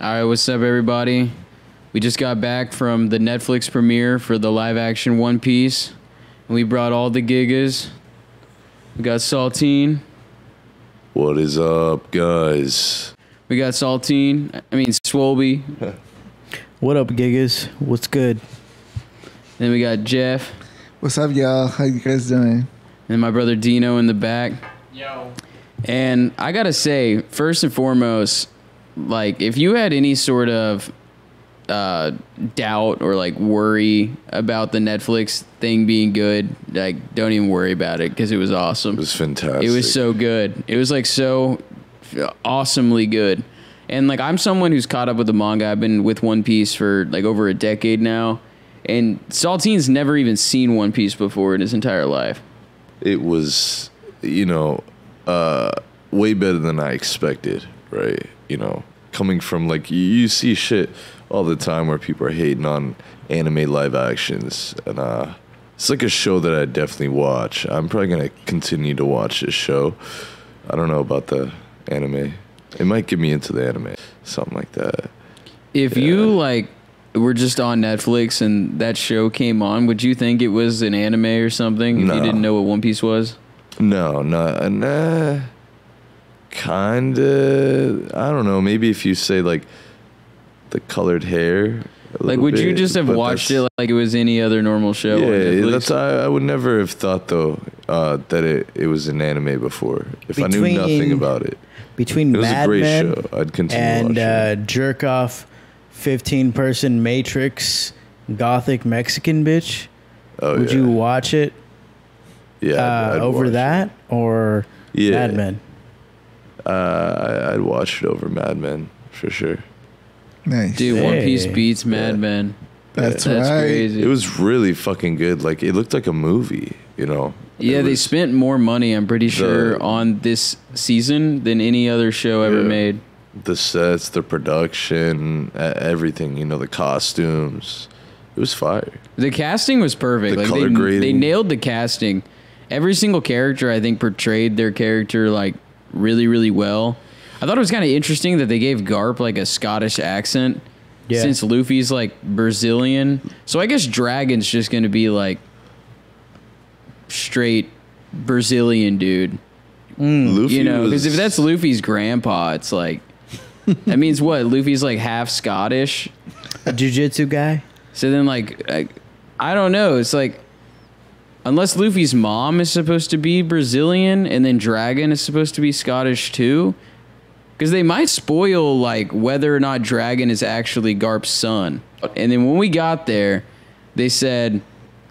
All right, what's up, everybody? We just got back from the Netflix premiere for the live-action One Piece, and we brought all the gigas. We got Saltine. What is up, guys? We got Swolby. What up, gigas? What's good? Then we got Jeff. What's up, y'all? How you guys doing? And my brother Dino in the back. Yo. And I gotta say, first and foremost, like, if you had any sort of doubt or like worry about the Netflix thing being good, like, don't even worry about it because it was awesome. It was fantastic. It was so good. It was like so awesomely good. And like, I'm someone who's caught up with the manga. I've been with One Piece for like over a decade now. And Saltine's never even seen One Piece before in his entire life. It was, way better than I expected, right? Coming from, like, you see shit all the time where people are hating on anime live actions. And it's like a show that I definitely watch. I'm probably going to continue to watch this show. I don't know about the anime. It might get me into the anime, something like that. If you, like, were just on Netflix and that show came on, would you think it was an anime or something if you didn't know what One Piece was? No, kinda. I don't know. Maybe if you say, like, the colored hair. Like, would you just have watched it like it was any other normal show? Yeah, I would never have thought, though, that it was an anime before. If I knew nothing about it. Between it was Mad a great Men show. I'd continue and watching. jerk off 15-person Matrix gothic Mexican bitch. Oh, would you watch it? Yeah, I'd over watch that or Mad Men? I'd watch it over Mad Men for sure. Nice. Dude, One Piece beats Mad Men. That's That's right. crazy. It was really fucking good. Like, it looked like a movie, Yeah, they spent more money, I'm pretty sure, on this season than any other show ever made. The sets, the production, everything, the costumes. It was fire. The casting was perfect. The like color they grading. nailed the casting. Every single character, I think, portrayed their character like really, really well. I thought it was kind of interesting that they gave Garp like a Scottish accent, since Luffy's like Brazilian. So I guess Dragon's just going to be like straight Brazilian dude. Luffy Because if that's Luffy's grandpa, it's like, that means what? Luffy's like half Scottish. A jiu-jitsu guy? So then, like, I don't know. It's like, unless Luffy's mom is supposed to be Brazilian and then Dragon is supposed to be Scottish too, because they might spoil, like, whether or not Dragon is actually Garp's son. And then when we got there, they said,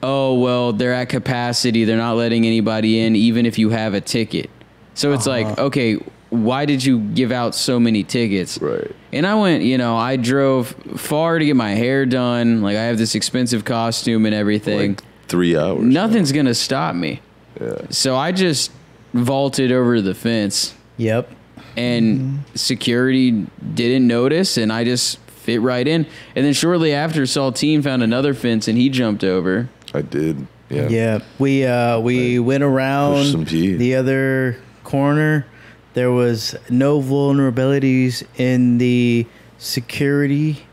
oh, well, they're at capacity. They're not letting anybody in, even if you have a ticket. So it's like, okay, why did you give out so many tickets? Right. And I went, I drove far to get my hair done. Like, I have this expensive costume and everything. Like 3 hours. Nothing's going to stop me. Yeah. So I just vaulted over the fence. Yep. And security didn't notice, and I just fit right in. And then shortly after, Saltine found another fence, and he jumped over. I did. Yeah. Yeah. We went around some pee. the other corner. There was no vulnerabilities in the security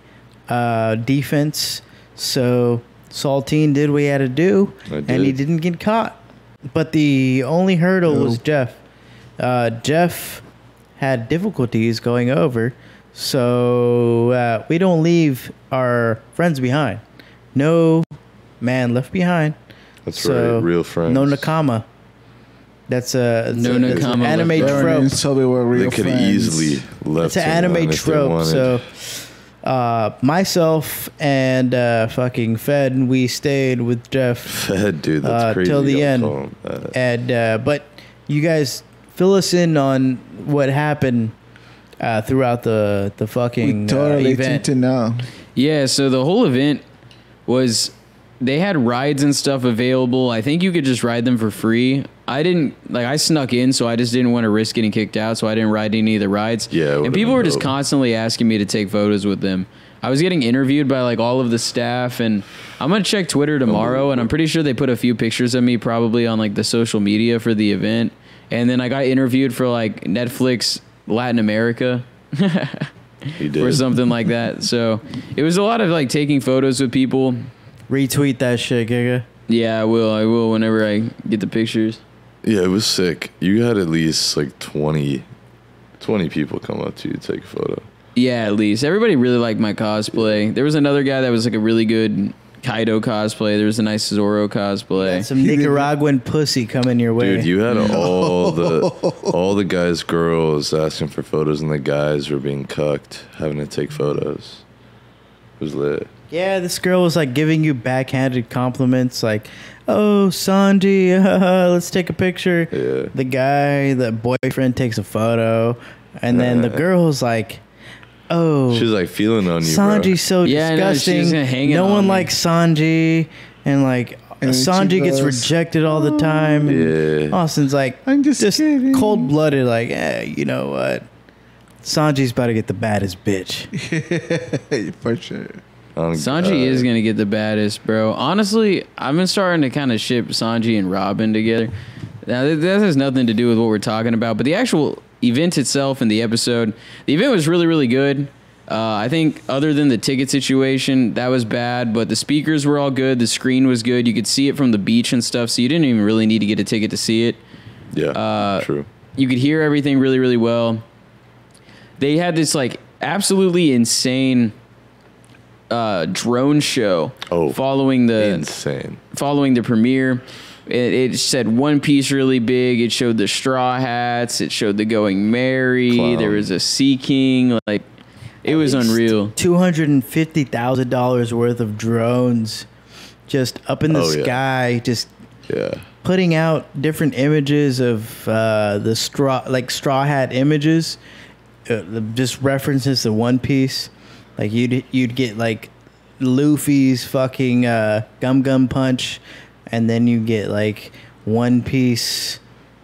defense. So Saltine did what he had to do, and he didn't get caught. But the only hurdle was Jeff. Jeff had difficulties going over, so we don't leave our friends behind. No man left behind. That's right. Real friends. No nakama. That's an nakama anime left trope. So they were real They could friends. have easily left. It's an anime if they trope. wanted. So myself and fucking Fed, we stayed with Jeff Fed, dude, that's crazy. till the I'll end. call him that. And but you guys fill us in on what happened throughout the fucking We totally event. need to know. Yeah, so the whole event was, they had rides and stuff available. I think you could just ride them for free. I snuck in, so I just didn't want to risk getting kicked out, so I didn't ride any of the rides. Yeah, and people were just constantly asking me to take photos with them. I was getting interviewed by like all of the staff, and I'm going to check Twitter tomorrow, and I'm pretty sure they put a few pictures of me probably on like the social media for the event. And then I got interviewed for like Netflix Latin America. He did. or something like that. So it was a lot of like taking photos with people. Retweet that shit, Giga. Yeah, I will whenever I get the pictures. Yeah, it was sick. You had at least like 20 people come up to you to take a photo. Yeah, at least. Everybody really liked my cosplay. There was another guy that was like a really good Kaido cosplay. There was a nice Zoro cosplay. Some Nicaraguan pussy coming your way. Dude, you had all the guys, girls asking for photos, and the guys were being cucked, having to take photos. It was lit. Yeah, this girl was like giving you backhanded compliments, like, "Oh, Sanji, let's take a picture." Yeah. The boyfriend takes a photo, and then the girl's like, "Oh, She was like feeling on you, Sanji's so Yeah, I know, she's disgusting. gonna hang it No on one me." likes Sanji," and like And she Sanji gets goes, rejected all the time. And Yeah. Austin's like, I'm just kidding. cold blooded, like, you know what? Sanji's about to get the baddest bitch. For sure. bro. Sanji is gonna get the baddest, bro. Honestly, I've been starting to kind of ship Sanji and Robin together. Now that has nothing to do with what we're talking about, but the actual event itself and the episode, the event was really, really good. I think other than the ticket situation, that was bad, but the speakers were all good. The screen was good. You could see it from the beach and stuff, so you didn't even really need to get a ticket to see it. Yeah, true. You could hear everything really, really well. They had this like absolutely insane drone show following the Insane. premiere. It said One Piece really big. It showed the Straw Hats. It showed the Going Merry. Clown. There was a Sea King. Like, it was unreal. $250,000 worth of drones just up in the Oh, yeah. sky, just Yeah. putting out different images of the straw hat images, just references to One Piece. Like you'd get like Luffy's fucking Gum Punch, and then you get like One Piece.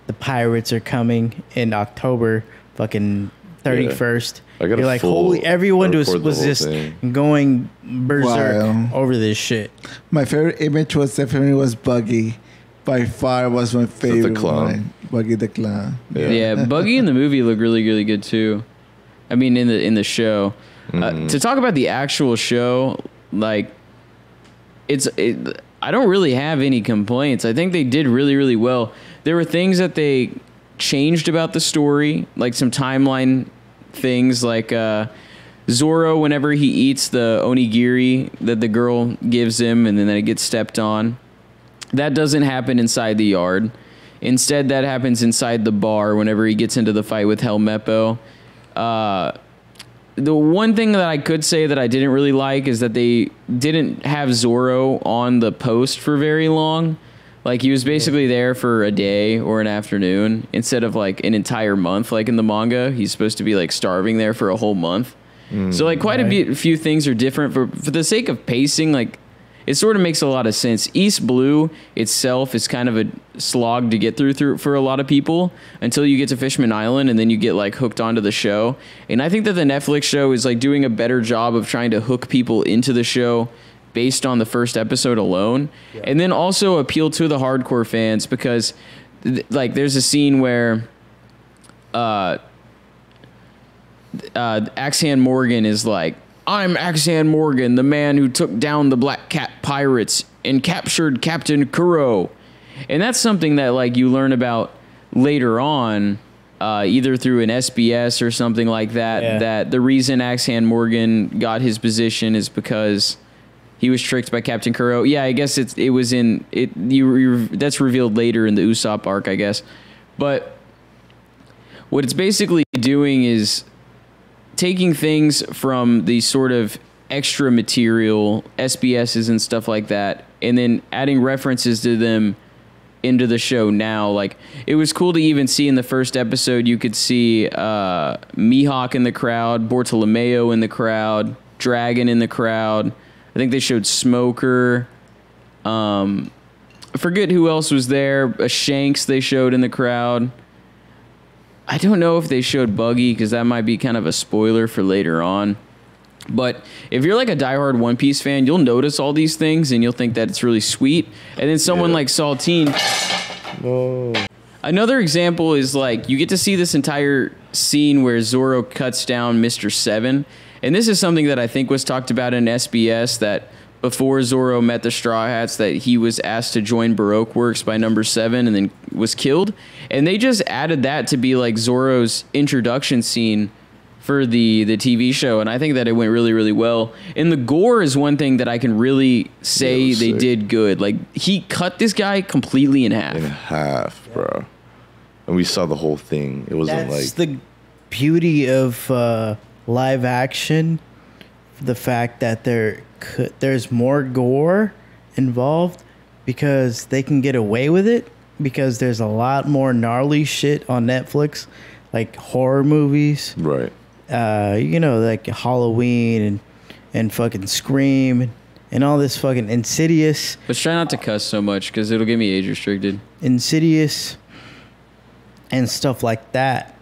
The pirates are coming in October, fucking 31st. I got You're a like, full holy! Everyone record the was whole just thing. going berserk Wow. over this shit. My favorite image was definitely Buggy. By far was my favorite clown? one. Buggy the clown. Yeah, Buggy in the movie looked really, really good too. I mean, in the show. To talk about the actual show, like I don't really have any complaints. I think they did really, really well. There were things that they changed about the story, like some timeline things, like Zoro, whenever he eats the onigiri that the girl gives him, and then it gets stepped on. That doesn't happen inside the yard. Instead, that happens inside the bar whenever he gets into the fight with Helmeppo. The one thing that I could say that I didn't really like is that they didn't have Zoro on the post for very long. Like, he was basically there for a day or an afternoon instead of like an entire month. Like in the manga, he's supposed to be like starving there for a whole month. So like quite a few things are different for the sake of pacing. Like, it sort of makes a lot of sense. East Blue itself is kind of a slog to get through for a lot of people until you get to Fishman Island, and then you get like hooked onto the show. And I think that the Netflix show is like doing a better job of trying to hook people into the show based on the first episode alone, and then also appeal to the hardcore fans because like there's a scene where Axan Morgan is like, "I'm Axan Morgan, the man who took down the Black Cat pirates and captured Captain Kuro." And that's something that like you learn about later on, either through an SBS or something like that, that the reason Axan Morgan got his position is because he was tricked by Captain Kuro. Yeah, I guess it was in it. That's revealed later in the Usopp arc, I guess. But what it's basically doing is taking things from the sort of extra material, SBSs and stuff like that, and then adding references to them into the show now. Like, it was cool to even see in the first episode, you could see Mihawk in the crowd, Bartolomeo in the crowd, Dragon in the crowd. I think they showed Smoker. I forget who else was there. A Shanks they showed in the crowd. I don't know if they showed Buggy because that might be kind of a spoiler for later on. But if you're like a diehard One Piece fan, you'll notice all these things and you'll think that it's really sweet. And then someone like Saltine. Another example is like you get to see this entire scene where Zoro cuts down Mr. Seven. And this is something that I think was talked about in SBS, that before Zoro met the Straw Hats, that he was asked to join Baroque Works by number 7 and then was killed. And they just added that to be like Zoro's introduction scene for the TV show. And I think that it went really, really well. And the gore is one thing that I can really say they did good. Like, he cut this guy completely in half. In half, bro. And we saw the whole thing. It wasn't That's the beauty of live action. The fact that there's more gore involved because they can get away with it, because there's a lot more gnarly shit on Netflix, like horror movies. Right. Like Halloween and fucking Scream and all this fucking Insidious. But try not to cuss so much because it'll get me age restricted. Insidious and stuff like that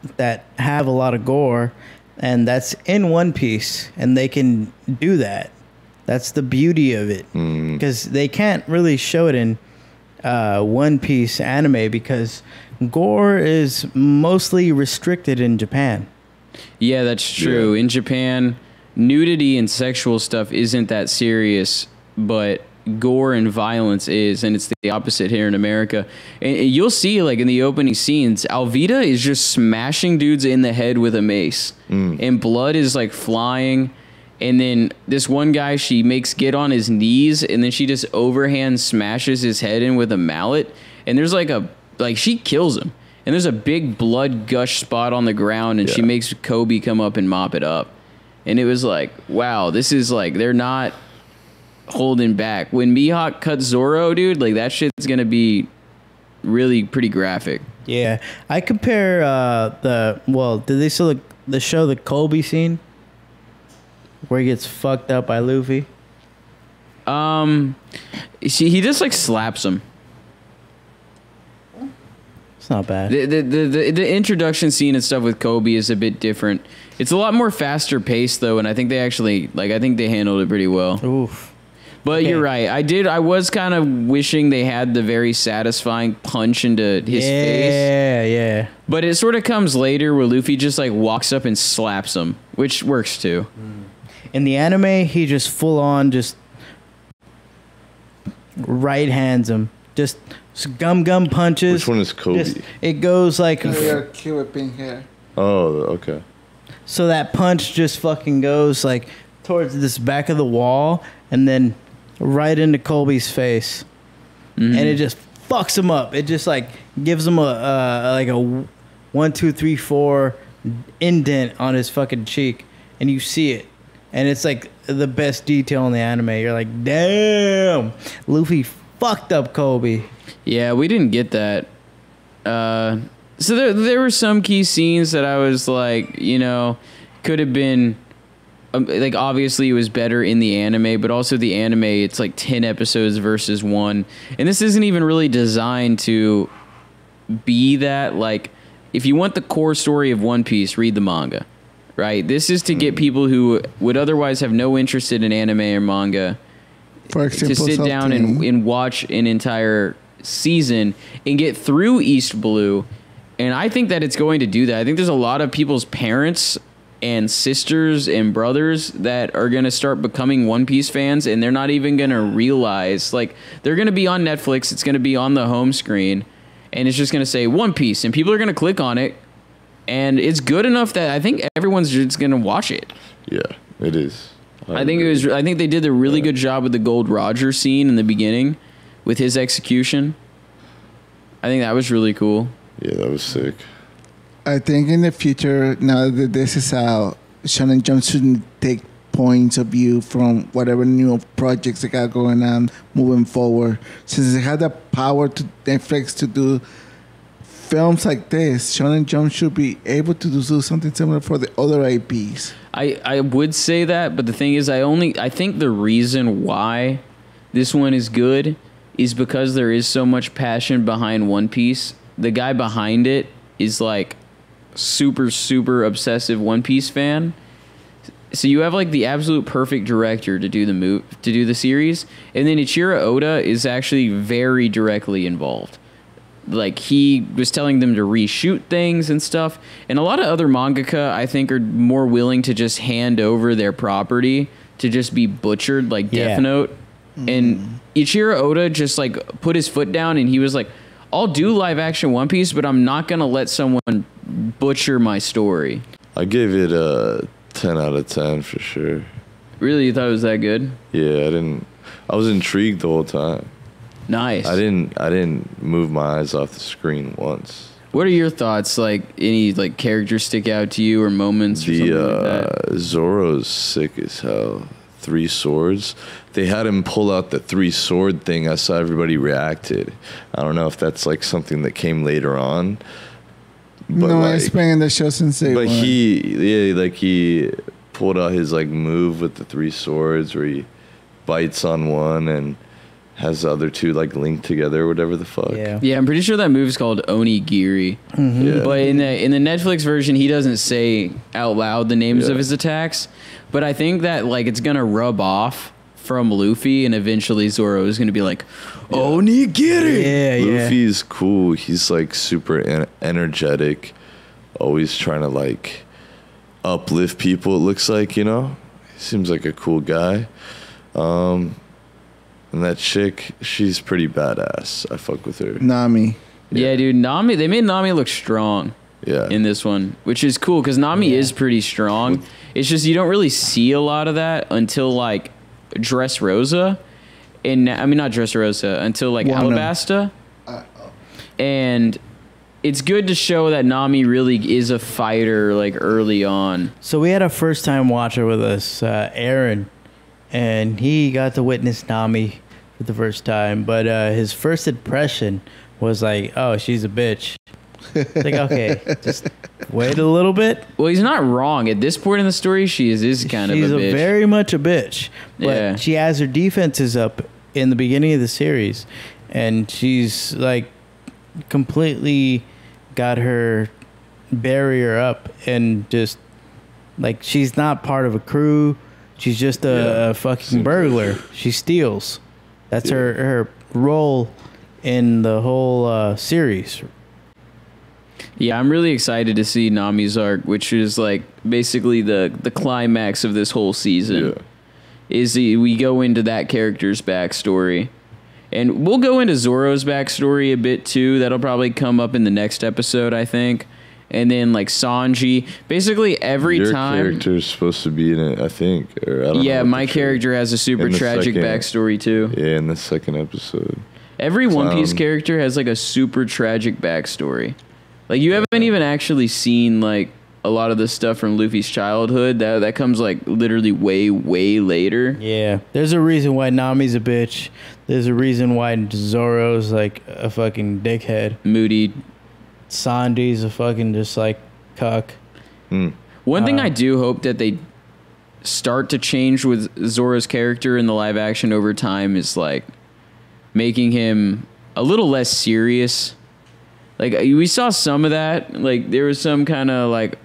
have a lot of gore, and that's in One Piece, and they can do that. That's the beauty of it, because they can't really show it in One Piece anime because gore is mostly restricted in Japan. Yeah, that's true. Yeah. In Japan, nudity and sexual stuff isn't that serious, but gore and violence is, and it's the opposite here in America. And you'll see, like, in the opening scenes, Alvida is just smashing dudes in the head with a mace, and blood is like flying. And then this one guy, she makes get on his knees, and then she just overhand smashes his head in with a mallet. And there's she kills him. And there's a big blood gush spot on the ground, and she makes Kobe come up and mop it up. And it was like, wow, this is like, they're not holding back. When Mihawk cuts Zoro, dude, like, that shit's gonna be really pretty graphic. Yeah, I compare did they still the show the Kobe scene where he gets fucked up by Luffy? He just like slaps him. It's not bad. The introduction scene and stuff with Kobe is a bit different. It's a lot more faster paced though, and I think they actually I think they handled it pretty well. Oof. But Okay. you're right. I was kind of wishing they had the very satisfying punch into his face. Yeah. But it sort of comes later where Luffy just like walks up and slaps him, which works too. In the anime, he just full on just right hands him. Just gum punches. Which one is Kobe? It goes like You're cute with pink hair. Oh, okay. so that punch just fucking goes like towards this back of the wall and then right into Colby's face, and it just fucks him up. It just like gives him a 1, 2, 3, 4 indent on his fucking cheek, and you see it, and it's like the best detail in the anime. You're like, damn, Luffy fucked up Kobe. Yeah, we didn't get that. So there were some key scenes that I was like, could have been, like, obviously it was better in the anime, but also the anime, it's like 10 episodes versus 1. And this isn't even really designed to be that. Like, if you want the core story of One Piece, read the manga, right? This is to get people who would otherwise have no interest in anime or manga For example, to sit down and watch an entire season and get through East Blue. And I think that it's going to do that. I think there's a lot of people's parents and sisters and brothers that are going to start becoming One Piece fans, and they're not even going to realize, like, they're going to be on Netflix, it's going to be on the home screen, and it's just going to say One Piece, and people are going to click on it, and it's good enough that I think everyone's just going to watch it. Yeah, it is. I think they did a really good job with the Gold Roger scene in the beginning with his execution. I think that was really cool. Yeah, that was sick. I think in the future, now that this is out, Shonen Jump should take points of view from whatever new projects they got going on moving forward. Since they have the power to Netflix to do films like this, Shonen Jump should be able to do something similar for the other IPs. I would say that, but the thing is, I think the reason why this one is good is because there is so much passion behind One Piece. The guy behind it is like super, super obsessive One Piece fan. So you have like the absolute perfect director to do the series, and then Ichiro Oda is actually very directly involved. like he was telling them to reshoot things and stuff. And a lot of other mangaka, I think, are more willing to just hand over their property to just be butchered, like Death Note. And Ichiro Oda just like put his foot down, and he was like, I'll do live action One Piece, but I'm not gonna let someone butcher my story. I gave it a 10 out of 10 for sure. Really, you thought it was that good? Yeah, I was intrigued the whole time. Nice. I didn't move my eyes off the screen once. What are your thoughts? Like, any like characters stick out to you or moments or something like that? Zoro's sick as hell. 3 swords. They had him pull out the 3 sword thing. I saw everybody reacted. I don't know if that's like something that came later on. But No, like, it's been in the show since day but one. he pulled out his like move with the 3 swords where he bites on one and has the other 2 like linked together or whatever the fuck. Yeah. Yeah, I'm pretty sure that move's called Onigiri. Yeah. But in the Netflix version, he doesn't say out loud the names of his attacks. But I think that like it's gonna rub off from Luffy, and eventually Zoro is gonna be like, Onigiri. Yeah, yeah. Luffy's cool. He's like super energetic, always trying to like uplift people. It looks like, you know, he seems like a cool guy. And that chick, she's pretty badass. I fuck with her. Nami. Yeah, dude, Nami. They made Nami look strong Yeah. in this one, which is cool because Nami is pretty strong. It's just you don't really see a lot of that until like Dressrosa, and I mean not Dressrosa until like Wano. Alabasta, and it's good to show that Nami really is a fighter like early on. So we had a first time watcher with us, Aaron, and he got to witness Nami for the first time. But his first impression was like, "Oh, she's a bitch." Like, okay, just wait a little bit. Well, he's not wrong. At this point in the story, she is kind She's of a bitch. very much a bitch. But Yeah. she has her defenses up in the beginning of the series, and she's like completely got her barrier up, and just like she's not part of a crew. She's just a fucking burglar. She steals. That's her role in the whole series. Yeah, I'm really excited to see Nami's arc, which is like basically the climax of this whole season. Yeah. We go into that character's backstory. And we'll go into Zoro's backstory a bit too. That'll probably come up in the next episode, I think. And then like Sanji. Basically every Your time. character's supposed to be in it, I think. Or I don't know Yeah, what my the character has a super in the tragic second- backstory too. Yeah, in the second episode. Every One Piece Um, character has like a super tragic backstory. Like you haven't even actually seen like a lot of the stuff from Luffy's childhood. That comes like literally way later. Yeah, there's a reason why Nami's a bitch. There's a reason why Zoro's like a fucking dickhead. Moody. Sanji's a fucking just like cuck. One thing I do hope that they start to change with Zoro's character in the live action over time is like making him a little less serious. Like we saw some of that. Like there was some kind of like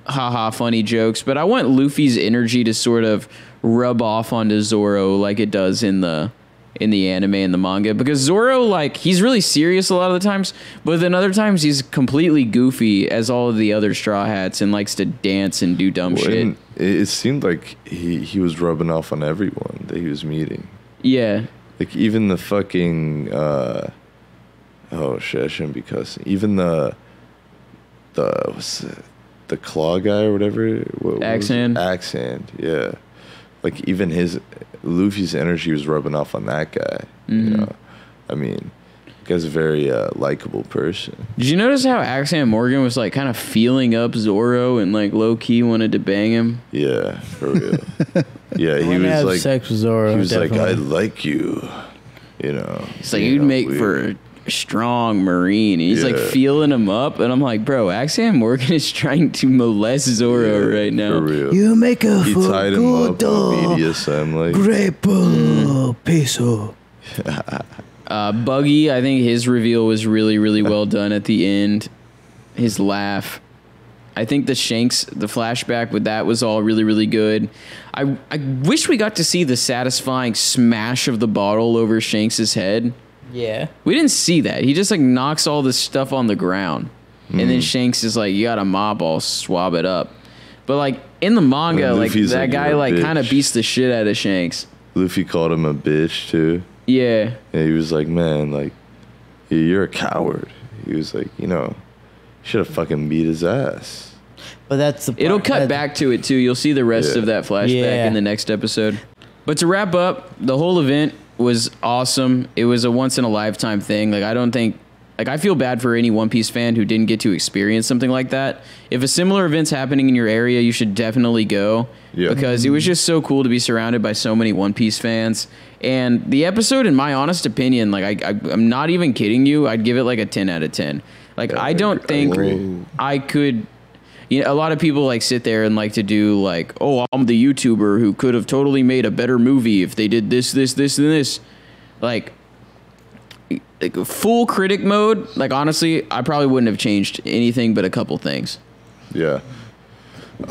haha funny jokes, but I want Luffy's energy to sort of rub off onto Zoro like it does in the anime and the manga, because Zoro, like, he's really serious a lot of the times, but then other times he's completely goofy as all of the other Straw Hats and likes to dance and do dumb shit. And it seemed like he was rubbing off on everyone that he was meeting. Yeah. Like even the fucking oh shit, I shouldn't be cussing. Even the what's it, the claw guy or whatever. What was Axe it? Hand. Axe Hand, yeah. Like even Luffy's energy was rubbing off on that guy. You know, I mean, the guy's a very likable person. Did you notice how Axan Morgan was like kind of feeling up Zoro and like low key wanted to bang him? Yeah, for real. Yeah, I he wanna was have like, sex with Zoro. he was like, I definitely. like you. You know, It's like you'd make for a strong Marine. And he's like Yeah. feeling him up, and I'm like, bro, Axan Morgan is trying to molest Zoro right now. For real. You make a He tied him up on BDSM, like Grape peso. Buggy, I think his reveal was really, really well done at the end. His laugh. I think the flashback with that was all really, really good. I wish we got to see the satisfying smash of the bottle over Shanks' head. Yeah. We didn't see that. He just like knocks all this stuff on the ground, and then Shanks is like, "You got a mop, I'll swab it up." But like in the manga, And like Luffy's that like, guy "You're a like kind of bitch." beats the shit out of Shanks. Luffy called him a bitch too. Yeah, And he was like, man, like, you're a coward. He was like, you know, should have fucking beat his ass. But that's the it'll part- cut that's- back to it too. You'll see the rest Yeah. of that flashback Yeah. in the next episode. But to wrap up, the whole event was awesome. It was a once in a lifetime thing. Like I feel bad for any One Piece fan who didn't get to experience something like that. If a similar event's happening in your area, you should definitely go. Yeah. Because it was just so cool to be surrounded by so many One Piece fans. And the episode, in my honest opinion, like I'm not even kidding you, I'd give it like a 10 out of 10. Like I don't think I could. You know, a lot of people like sit there and like to do like, oh, I'm the YouTuber who could have totally made a better movie if they did this, and this. Like full critic mode. Like honestly, I probably wouldn't have changed anything but a couple things. Yeah.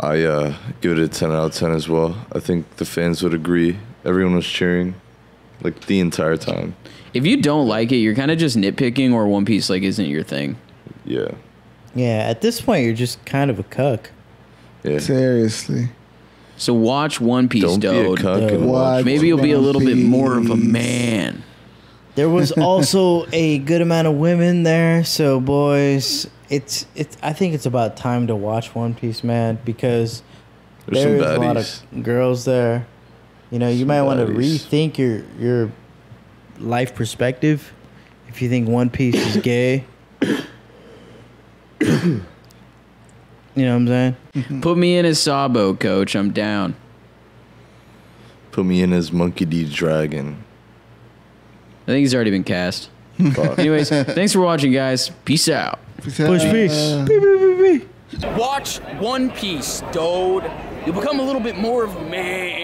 I give it a 10 out of 10 as well. I think the fans would agree. Everyone was cheering like the entire time. If you don't like it, you're kind of just nitpicking, or One Piece like isn't your thing. Yeah. Yeah, at this point, you're just kind of a cuck. Yeah. Seriously. So watch One Piece, Don't be a dude. cuck and Watch watch. Maybe you'll be a One little bit more of a Piece. man. There was also a good amount of women there, so boys, it's. I think it's about time to watch One Piece, man, because There's some there's a lot baddies. of girls there. You know, you might want to baddies. rethink your life perspective if you think One Piece is gay. You know what I'm saying? Put me in as Sabo, coach. I'm down. Put me in as Monkey D. Dragon. I think he's already been cast. Fuck. Anyways, thanks for watching, guys. Peace out. Push peace. Watch One Piece, dude. You'll become a little bit more of a man.